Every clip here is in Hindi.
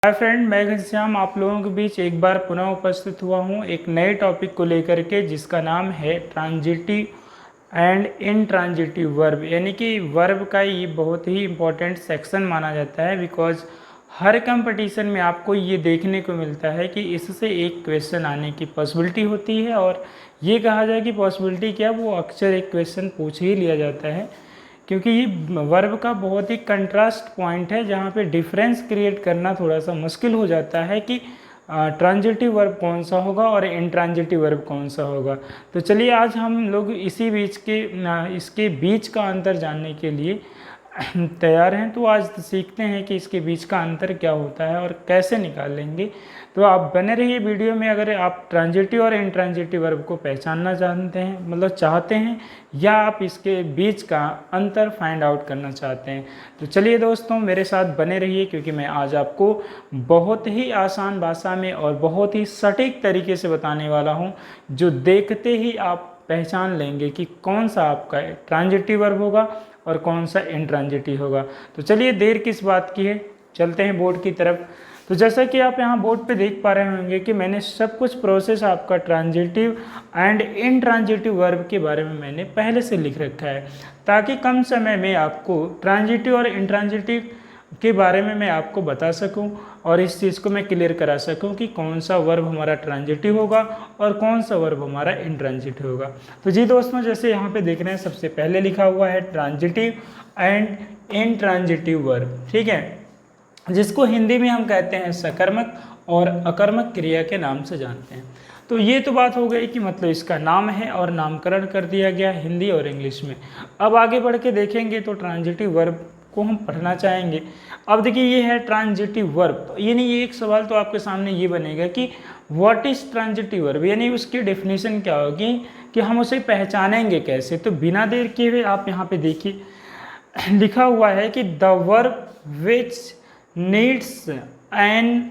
हाय फ्रेंड, मैं घनश्याम आप लोगों के बीच एक बार पुनः उपस्थित हुआ हूँ एक नए टॉपिक को लेकर के, जिसका नाम है ट्रांजिटिव एंड इनट्रांजिटिव वर्ब। यानी कि वर्ब का ये बहुत ही इम्पोर्टेंट सेक्शन माना जाता है, बिकॉज हर कंपटीशन में आपको ये देखने को मिलता है कि इससे एक क्वेश्चन आने की पॉसिबिलिटी होती है। और ये कहा जाए कि पॉसिबिलिटी क्या, वो अक्सर एक क्वेश्चन पूछ ही लिया जाता है, क्योंकि ये वर्ब का बहुत ही कंट्रास्ट पॉइंट है, जहाँ पे डिफरेंस क्रिएट करना थोड़ा सा मुश्किल हो जाता है कि ट्रांजिटिव वर्ब कौन सा होगा और इनट्रांजिटिव वर्ब कौन सा होगा। तो चलिए आज हम लोग इसी बीच के इसके बीच का अंतर जानने के लिए तैयार हैं। तो आज सीखते हैं कि इसके बीच का अंतर क्या होता है और कैसे निकालेंगे। तो आप बने रहिए वीडियो में। अगर आप ट्रांजिटिव और इनट्रांजिटिव वर्ब को पहचानना जानते हैं, मतलब चाहते हैं, या आप इसके बीच का अंतर फाइंड आउट करना चाहते हैं, तो चलिए दोस्तों मेरे साथ बने रहिए, क्योंकि मैं आज आपको बहुत ही आसान भाषा में और बहुत ही सटीक तरीके से बताने वाला हूं, जो देखते ही आप पहचान लेंगे कि कौन सा आपका ट्रांजिटिव वर्ब होगा और कौन सा इनट्रांजिटिव होगा। तो चलिए देर किस बात की है, चलते हैं बोर्ड की तरफ। तो जैसा कि आप यहाँ बोर्ड पे देख पा रहे होंगे कि मैंने सब कुछ प्रोसेस आपका ट्रांजिटिव एंड इनट्रांजिटिव वर्ब के बारे में मैंने पहले से लिख रखा है, ताकि कम समय में आपको ट्रांजिटिव और इनट्रांजिटिव के बारे में मैं आपको बता सकूं और इस चीज़ को मैं क्लियर करा सकूं कि कौन सा वर्ब हमारा ट्रांजिटिव होगा और कौन सा वर्ब हमारा इनट्रांजिटिव होगा। तो जी दोस्तों, जैसे यहाँ पे देख रहे हैं, सबसे पहले लिखा हुआ है ट्रांजिटिव एंड इनट्रांजिटिव वर्ब, ठीक है, जिसको हिंदी में हम कहते हैं सकर्मक और अकर्मक क्रिया के नाम से जानते हैं। तो ये तो बात हो गई कि मतलब इसका नाम है और नामकरण कर दिया गया हिंदी और इंग्लिश में। अब आगे बढ़ के देखेंगे तो ट्रांजिटिव वर्ब को हम पढ़ना चाहेंगे। अब देखिए, ये है ट्रांजिटिव वर्ब, यानी ये एक सवाल तो आपके सामने ये बनेगा कि व्हाट इज ट्रांजिटिव वर्ब, यानी उसकी डेफिनेशन क्या होगी, कि हम उसे पहचानेंगे कैसे। तो बिना देर किए हुए आप यहाँ पे देखिए, लिखा हुआ है कि the verb which needs an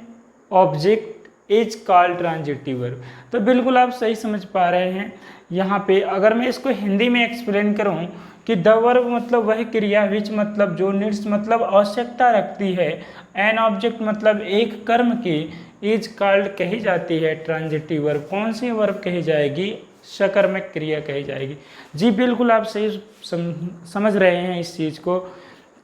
object is called transitive verb. तो बिल्कुल आप सही समझ पा रहे हैं। यहाँ पे अगर मैं इसको हिंदी में एक्सप्लेन करूँ कि द वर्ब मतलब वह क्रिया, विच मतलब जो, नीड्स मतलब आवश्यकता रखती है, एन ऑब्जेक्ट मतलब एक कर्म की, इज कॉल्ड कही जाती है ट्रांजिटिव वर्ब। कौन सी वर्ब कही जाएगी? सकर्मक क्रिया कही जाएगी। जी बिल्कुल आप सही समझ रहे हैं इस चीज़ को,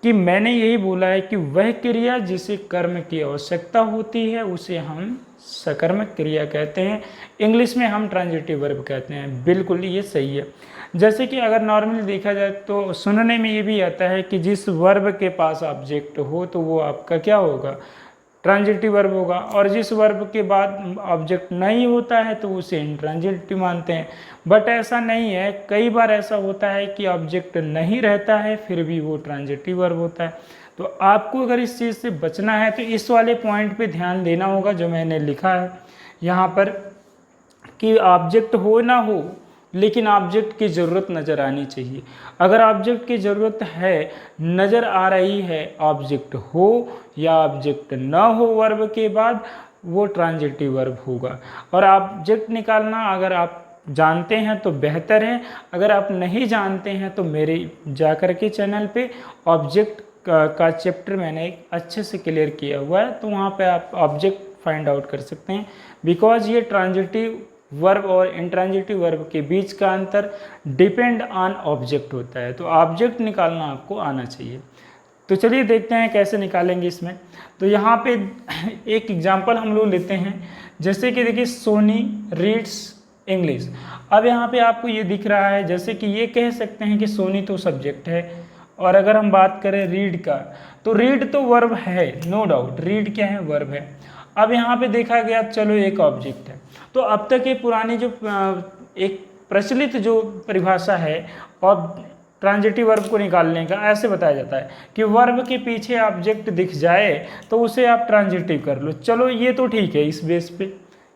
कि मैंने यही बोला है कि वह क्रिया जिसे कर्म की आवश्यकता होती है उसे हम सकर्मक क्रिया कहते हैं, इंग्लिश में हम ट्रांजिटिव वर्ब कहते हैं। बिल्कुल ये सही है। जैसे कि अगर नॉर्मली देखा जाए तो सुनने में ये भी आता है कि जिस वर्ब के पास ऑब्जेक्ट हो तो वो आपका क्या होगा? ट्रांजिटिव वर्ब होगा, और जिस वर्ब के बाद ऑब्जेक्ट नहीं होता है तो उसे इनट्रांजिटिव मानते हैं। बट ऐसा नहीं है, कई बार ऐसा होता है कि ऑब्जेक्ट नहीं रहता है फिर भी वो ट्रांजिटिव वर्ब होता है। तो आपको अगर इस चीज़ से बचना है तो इस वाले पॉइंट पे ध्यान देना होगा जो मैंने लिखा है यहाँ पर, कि ऑब्जेक्ट हो ना हो लेकिन ऑब्जेक्ट की ज़रूरत नज़र आनी चाहिए। अगर ऑब्जेक्ट की ज़रूरत है, नज़र आ रही है, ऑब्जेक्ट हो या ऑब्जेक्ट ना हो वर्ब के बाद, वो ट्रांजिटिव वर्ब होगा। और ऑब्जेक्ट निकालना अगर आप जानते हैं तो बेहतर है, अगर आप नहीं जानते हैं तो मेरे जाकर के चैनल पे ऑब्जेक्ट का चैप्टर मैंने एक अच्छे से क्लियर किया हुआ है, तो वहाँ पे आप ऑब्जेक्ट फाइंड आउट कर सकते हैं। बिकॉज ये ट्रांजिटिव वर्ब और इनट्रांजिटिव वर्ब के बीच का अंतर डिपेंड ऑन ऑब्जेक्ट होता है, तो ऑब्जेक्ट निकालना आपको आना चाहिए। तो चलिए देखते हैं कैसे निकालेंगे इसमें। तो यहाँ पे एक एग्जांपल हम लोग लेते हैं, जैसे कि देखिए, सोनी रीड्स इंग्लिश। अब यहाँ पे आपको ये दिख रहा है, जैसे कि ये कह सकते हैं कि सोनी तो सब्जेक्ट है, और अगर हम बात करें रीड का, तो रीड तो वर्ब है, नो डाउट, रीड क्या है? वर्ब है। अब यहाँ पे देखा गया, चलो एक ऑब्जेक्ट है। तो अब तक ये पुरानी जो एक प्रचलित जो परिभाषा है और ट्रांजिटिव वर्ब को निकालने का, ऐसे बताया जाता है कि वर्ब के पीछे ऑब्जेक्ट दिख जाए तो उसे आप ट्रांजिटिव कर लो। चलो ये तो ठीक है, इस बेस पे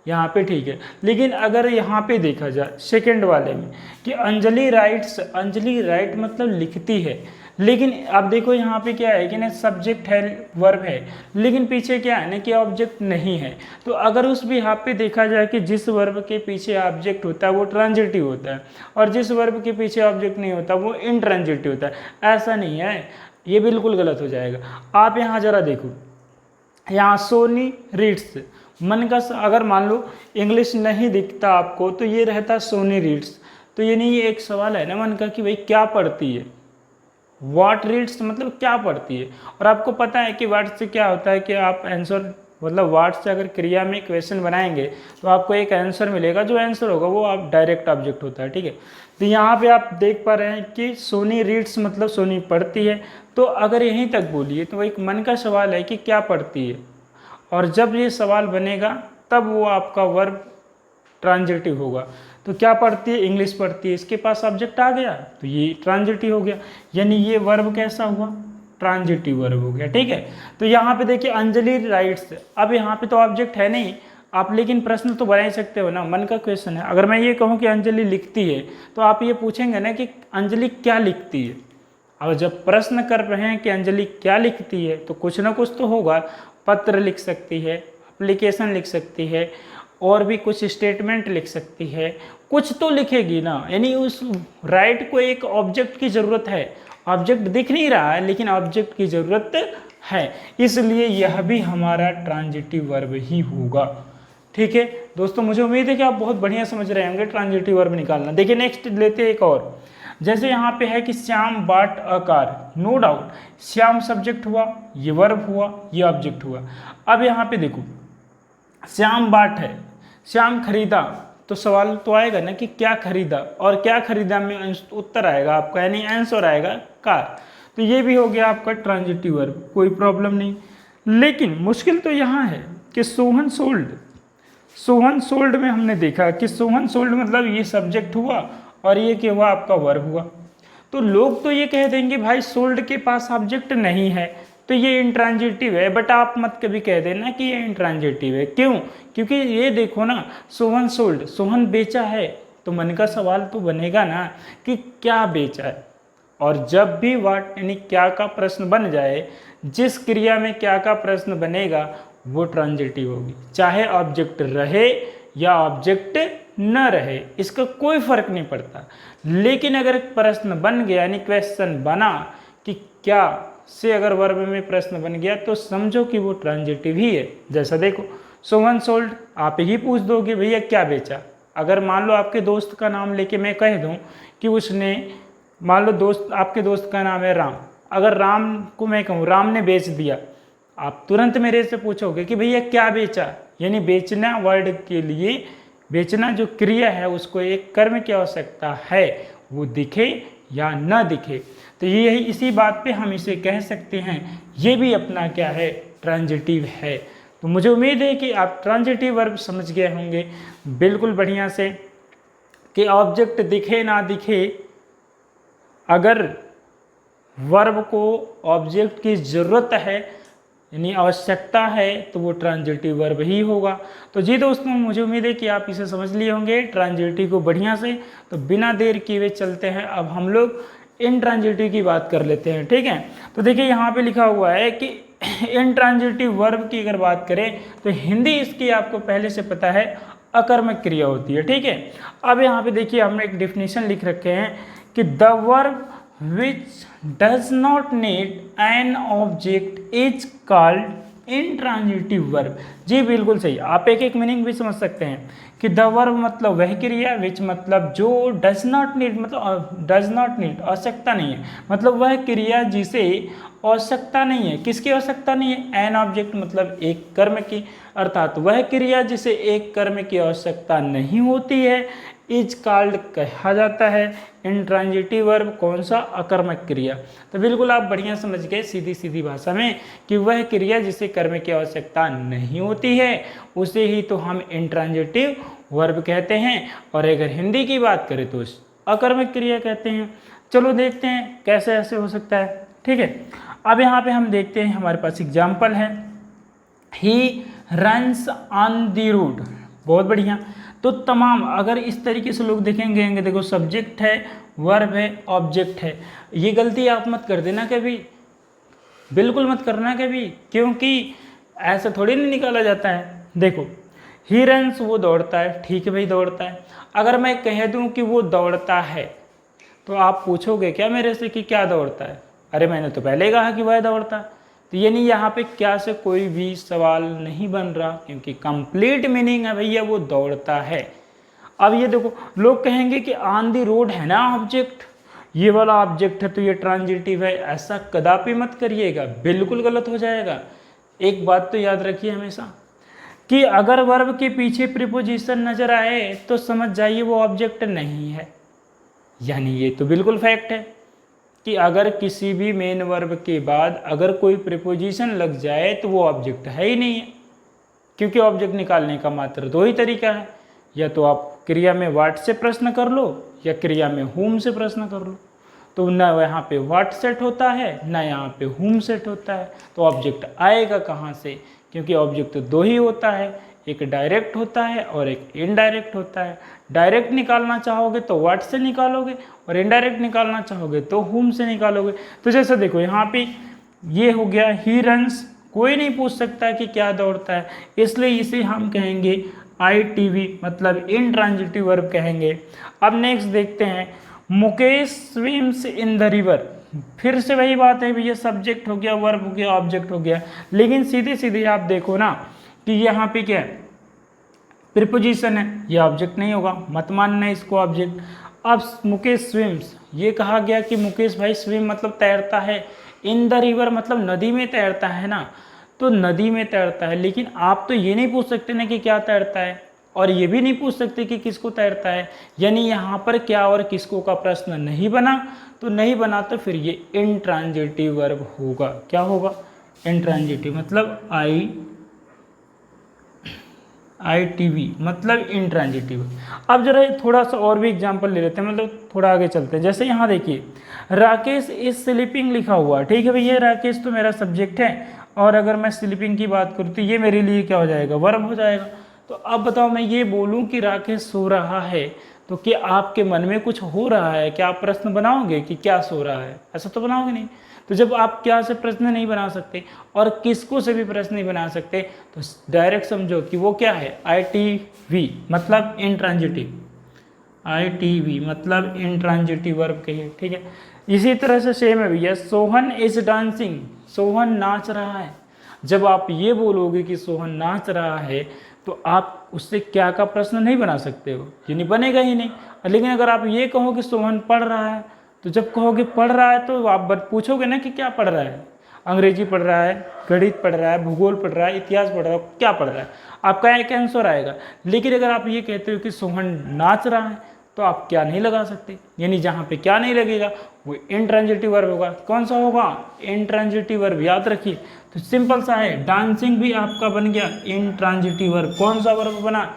यहाँ पे ठीक है। लेकिन अगर यहाँ पे देखा जाए सेकंड वाले में कि अंजलि राइट्स, अंजलि राइट मतलब लिखती है, लेकिन अब देखो यहाँ पे क्या है कि ना, सब्जेक्ट है, वर्ब है, लेकिन पीछे क्या है ना कि ऑब्जेक्ट नहीं है। तो अगर उस बिहाफ पे देखा जाए कि जिस वर्ब के पीछे ऑब्जेक्ट होता है वो ट्रांजिटिव होता है, और जिस वर्ब के पीछे ऑब्जेक्ट नहीं होता वो इनट्रांजिटिव होता है, ऐसा नहीं है, ये बिल्कुल गलत हो जाएगा। आप यहाँ जरा देखो, यहाँ सोनी रीड्स, मन का अगर मान लो इंग्लिश नहीं दिखता आपको तो ये रहता सोनी रीड्स। तो ये नहीं, ये एक सवाल है ना मन का कि भाई क्या पढ़ती है, व्हाट रीड्स मतलब क्या पढ़ती है। और आपको पता है कि व्हाट से क्या होता है कि आप आंसर मतलब व्हाट से अगर क्रिया में क्वेश्चन बनाएंगे तो आपको एक आंसर मिलेगा, जो आंसर होगा वो आप डायरेक्ट ऑब्जेक्ट होता है, ठीक है। तो यहाँ पे आप देख पा रहे हैं कि सोनी रीड्स मतलब सोनी पढ़ती है। तो अगर यहीं तक बोलिए तो एक मन का सवाल है कि क्या पढ़ती है, और जब ये सवाल बनेगा तब वो आपका वर्ब ट्रांजिटिव होगा। तो क्या पढ़ती है, इंग्लिश पढ़ती है, इसके पास ऑब्जेक्ट आ गया तो ये ट्रांजिटिव हो गया, यानी ये वर्ब कैसा हुआ, ट्रांजिटिव वर्ब हो गया, ठीक है। तो यहाँ पे देखिए अंजलि राइट्स, अब यहाँ पे तो ऑब्जेक्ट है नहीं, आप लेकिन प्रश्न तो बना ही सकते हो ना, मन का क्वेश्चन है। अगर मैं ये कहूँ कि अंजलि लिखती है तो आप ये पूछेंगे ना कि अंजलि क्या लिखती है। अब जब प्रश्न कर रहे हैं कि अंजलि क्या लिखती है तो कुछ ना कुछ तो होगा, पत्र लिख सकती है, एप्लीकेशन लिख सकती है, और भी कुछ स्टेटमेंट लिख सकती है, कुछ तो लिखेगी ना। यानी उस राइट को एक ऑब्जेक्ट की ज़रूरत है, ऑब्जेक्ट दिख नहीं रहा है लेकिन ऑब्जेक्ट की ज़रूरत है, इसलिए यह भी हमारा ट्रांजिटिव वर्ब ही होगा, ठीक है दोस्तों। मुझे उम्मीद है कि आप बहुत बढ़िया समझ रहे होंगे ट्रांजिटिव वर्ब निकालना। देखिए नेक्स्ट लेते हैं एक और, जैसे यहाँ पे है कि Shyam bought a car, no doubt Shyam subject हुआ, ये वर्ब हुआ, ये ऑब्जेक्ट हुआ। अब यहाँ पे देखो श्याम बाट है, श्याम खरीदा, तो सवाल तो आएगा ना कि क्या खरीदा, और क्या खरीदा में उत्तर आएगा आपका, यानी आंसर आएगा कार। तो ये भी हो गया आपका ट्रांजिटिव वर्ब, कोई प्रॉब्लम नहीं। लेकिन मुश्किल तो यहाँ है कि सोहन सोल्ड, सोहन सोल्ड में हमने देखा कि सोहन सोल्ड मतलब ये सब्जेक्ट हुआ और ये क्या हुआ, आपका वर्ब हुआ। तो लोग तो ये कह देंगे भाई सोल्ड के पास ऑब्जेक्ट नहीं है तो ये इंट्रांजिटिव है, बट आप मत कभी कह देना कि ये इंट्रांजिटिव है। क्यों? क्योंकि ये देखो ना, सोहन सोल्ड, सोहन बेचा है, तो मन का सवाल तो बनेगा ना कि क्या बेचा है। और जब भी वाट यानी क्या का प्रश्न बन जाए, जिस क्रिया में क्या का प्रश्न बनेगा वो ट्रांजिटिव होगी, चाहे ऑब्जेक्ट रहे या ऑब्जेक्ट न रहे, इसका कोई फर्क नहीं पड़ता। लेकिन अगर प्रश्न बन गया यानी क्वेश्चन बना कि क्या से अगर वर्ब में प्रश्न बन गया तो समझो कि वो ट्रांजिटिव ही है। जैसा देखो सोहन सोल्ड, आप ही पूछ दोगे भैया क्या बेचा। अगर मान लो आपके दोस्त का नाम लेके मैं कह दूं कि उसने, मान लो दोस्त, आपके दोस्त का नाम है राम, अगर राम को मैं कहूँ राम ने बेच दिया, आप तुरंत मेरे से पूछोगे कि भैया क्या बेचा। यानी बेचना वर्ड के लिए, बेचना जो क्रिया है उसको एक कर्म की आवश्यकता है, वो दिखे या न दिखे। तो यही इसी बात पे हम इसे कह सकते हैं, ये भी अपना क्या है, ट्रांजिटिव है। तो मुझे उम्मीद है कि आप ट्रांजिटिव वर्ब समझ गए होंगे बिल्कुल बढ़िया से, कि ऑब्जेक्ट दिखे ना दिखे, अगर वर्ब को ऑब्जेक्ट की ज़रूरत है यानी आवश्यकता है तो वो ट्रांजिटिव वर्ब ही होगा। तो जी दोस्तों, मुझे उम्मीद है कि आप इसे समझ लिए होंगे ट्रांजिटिव को बढ़िया से। तो बिना देर किए हुए चलते हैं, अब हम लोग इंट्रांजिटिव की बात कर लेते हैं, ठीक है। तो देखिए यहाँ पे लिखा हुआ है कि इंट्रांजिटिव वर्ब की अगर बात करें तो हिंदी इसकी आपको पहले से पता है अकर्मक क्रिया होती है, ठीक है। अब यहाँ पे देखिए हमने एक डेफिनेशन लिख रखे हैं कि the verb which does not need an object is called intransitive verb। जी बिल्कुल सही, आप एक एक मीनिंग भी समझ सकते हैं कि द वर्ब मतलब वह क्रिया, विच मतलब जो, डज नॉट नीड मतलब डज नॉट नीड आवश्यकता नहीं है, मतलब वह क्रिया जिसे आवश्यकता नहीं है। किसकी आवश्यकता नहीं है? एन ऑब्जेक्ट मतलब एक कर्म की, अर्थात वह क्रिया जिसे एक कर्म की आवश्यकता नहीं होती है इज कॉल्ड कहा जाता है इंट्रांजिटिव वर्ब। कौन सा? अकर्मक क्रिया। तो बिल्कुल आप बढ़िया समझ गए सीधी सीधी भाषा में कि वह क्रिया जिसे कर्म की आवश्यकता नहीं होती है उसे ही तो हम इंट्रांजिटिव वर्ब कहते हैं, और अगर हिंदी की बात करें तो अकर्मक क्रिया कहते हैं। चलो देखते हैं कैसे ऐसे हो सकता है, ठीक है। अब यहाँ पे हम देखते हैं, हमारे पास एग्जाम्पल है, he runs on the road. बहुत बढ़िया। तो तमाम अगर इस तरीके से लोग देखेंगे, देखो सब्जेक्ट है, वर्ब है, ऑब्जेक्ट है। ये गलती आप मत कर देना कभी, बिल्कुल मत करना कभी, क्योंकि ऐसा थोड़ी नहीं निकाला जाता है। देखो ही रन्स, वो दौड़ता है, ठीक है भाई दौड़ता है। अगर मैं कह दूं कि वो दौड़ता है तो आप पूछोगे क्या मेरे से कि क्या दौड़ता है? अरे मैंने तो पहले कहा कि वह दौड़ता है। तो यानी यहाँ पे क्या से कोई भी सवाल नहीं बन रहा, क्योंकि कंप्लीट मीनिंग है भैया वो दौड़ता है। अब ये देखो, लोग कहेंगे कि ऑन दी रोड है ना ऑब्जेक्ट, ये वाला ऑब्जेक्ट है तो ये ट्रांजिटिव है। ऐसा कदापि मत करिएगा, बिल्कुल गलत हो जाएगा। एक बात तो याद रखिए हमेशा कि अगर वर्ब के पीछे प्रीपोजिशन नजर आए तो समझ जाइए वो ऑब्जेक्ट नहीं है। यानी ये तो बिल्कुल फैक्ट है कि अगर किसी भी मेन वर्ब के बाद अगर कोई प्रीपोजिशन लग जाए तो वो ऑब्जेक्ट है ही नहीं है, क्योंकि ऑब्जेक्ट निकालने का मात्र दो ही तरीका है, या तो आप क्रिया में व्हाट से प्रश्न कर लो या क्रिया में whom से प्रश्न कर लो। तो ना यहाँ पे व्हाट सेट होता है ना यहाँ पे whom सेट होता है, तो ऑब्जेक्ट आएगा कहाँ से? क्योंकि ऑब्जेक्ट तो दो ही होता है, एक डायरेक्ट होता है और एक इनडायरेक्ट होता है। डायरेक्ट निकालना चाहोगे तो व्हाट से निकालोगे और इनडायरेक्ट निकालना चाहोगे तो whom से निकालोगे। तो जैसे देखो यहाँ पे ये हो गया ही रन्स, कोई नहीं पूछ सकता कि क्या दौड़ता है, इसलिए इसे हम कहेंगे ITV, मतलब इंट्रांजिटिव वर्ब कहेंगे। अब नेक्स्ट देखते हैं, Mukesh swims in the river. फिर से वही बात है भैया, सब्जेक्ट हो गया, वर्ब हो गया, ऑब्जेक्ट हो गया, लेकिन सीधे सीधे आप देखो ना कि यहाँ पे क्या है, प्रीपोजिशन है, ये ऑब्जेक्ट नहीं होगा, मत मानना इसको ऑब्जेक्ट। अब मुकेश स्विम्स, ये कहा गया कि मुकेश भाई स्विम मतलब तैरता है, इन द रिवर मतलब नदी में तैरता है ना, तो नदी में तैरता है। लेकिन आप तो ये नहीं पूछ सकते ना कि क्या तैरता है, और ये भी नहीं पूछ सकते कि किसको तैरता है। यानी यहाँ पर क्या और किसको का प्रश्न नहीं बना, तो नहीं बना तो फिर ये इंट्रांजिटिव वर्ब होगा। क्या होगा? इंट्रांजिटिव, मतलब ITV मतलब इंट्रांजिटिव। अब जरा थोड़ा सा और भी एग्जांपल ले लेते हैं, मतलब थोड़ा आगे चलते हैं। जैसे यहाँ देखिए, राकेश इज स्लीपिंग लिखा हुआ, ठीक है भैया, राकेश तो मेरा सब्जेक्ट है, और अगर मैं स्लीपिंग की बात करूँ तो ये मेरे लिए क्या हो जाएगा? वर्ब हो जाएगा। तो अब बताओ, मैं ये बोलूँ कि राकेश सो रहा है, तो क्या आपके मन में कुछ हो रहा है? क्या आप प्रश्न बनाओगे कि क्या सो रहा है? ऐसा तो बनाओगे नहीं। तो जब आप क्या से प्रश्न नहीं बना सकते और किसको से भी प्रश्न नहीं बना सकते, तो डायरेक्ट समझो कि वो क्या है? ITV मतलब इंट्रांजिटिव, ITV मतलब इंट्रांजिटिव वर्ब कहिए, ठीक है। इसी तरह से सेम है भैया, सोहन इज डांसिंग, सोहन नाच रहा है। जब आप ये बोलोगे कि सोहन नाच रहा है, तो आप उससे क्या का प्रश्न नहीं बना सकते हो, यानी बनेगा ही नहीं। लेकिन अगर आप ये कहो कि सोहन पढ़ रहा है, तो जब कहोगे पढ़ रहा है तो आप पूछोगे ना कि क्या पढ़ रहा है? अंग्रेजी पढ़ रहा है, गणित पढ़ रहा है, भूगोल पढ़ रहा है, इतिहास पढ़ रहा है, क्या पढ़ रहा है? आपका एक आंसर आएगा। लेकिन अगर आप ये कहते हो कि सोहन नाच रहा है, तो आप क्या नहीं लगा सकते, यानी जहाँ पे क्या नहीं लगेगा वो इंट्रांजिटिव वर्ब होगा। कौन सा होगा? इंट्रांजिटिव वर्ब, याद रखिए। तो सिंपल सा है, डांसिंग भी आपका बन गया इंट्रांजिटिव वर्ब। कौन सा वर्ब बना?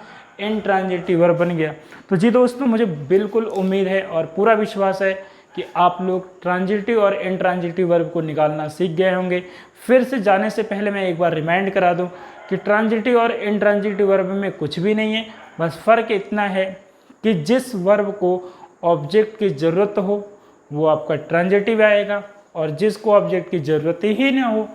इंट्रांजिटिव वर्ब बन गया। तो जी दोस्तों, मुझे बिल्कुल उम्मीद है और पूरा विश्वास है कि आप लोग ट्रांजिटिव और इंट्रांजिटिव वर्ब को निकालना सीख गए होंगे। फिर से जाने से पहले मैं एक बार रिमाइंड करा दूं कि ट्रांजिटिव और इंट्रांजिटिव वर्ब में कुछ भी नहीं है, बस फ़र्क इतना है कि जिस वर्ब को ऑब्जेक्ट की ज़रूरत हो वो आपका ट्रांजिटिव आएगा, और जिसको ऑब्जेक्ट की ज़रूरत ही ना हो,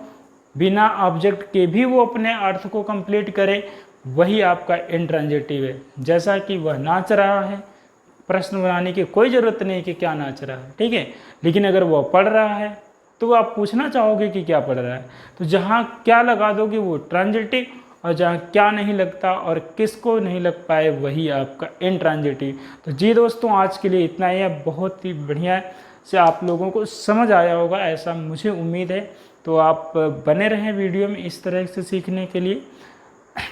बिना ऑब्जेक्ट के भी वो अपने अर्थ को कंप्लीट करे, वही आपका इंट्रांजिटिव है। जैसा कि वह नाच रहा है, प्रश्न बनाने की कोई ज़रूरत नहीं कि क्या नाच रहा है, ठीक है। लेकिन अगर वह पढ़ रहा है तो आप पूछना चाहोगे कि क्या पढ़ रहा है, तो जहाँ क्या लगा दोगे वो ट्रांजिटिव, और जहाँ क्या नहीं लगता और किसको नहीं लग पाए वही आपका इंट्रांजिटिव। तो जी दोस्तों, आज के लिए इतना ही है। बहुत ही बढ़िया से आप लोगों को समझ आया होगा, ऐसा मुझे उम्मीद है। तो आप बने रहें वीडियो में इस तरह से सीखने के लिए।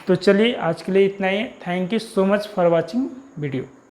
तो चलिए, आज के लिए इतना ही है। Thank you so much for watching video.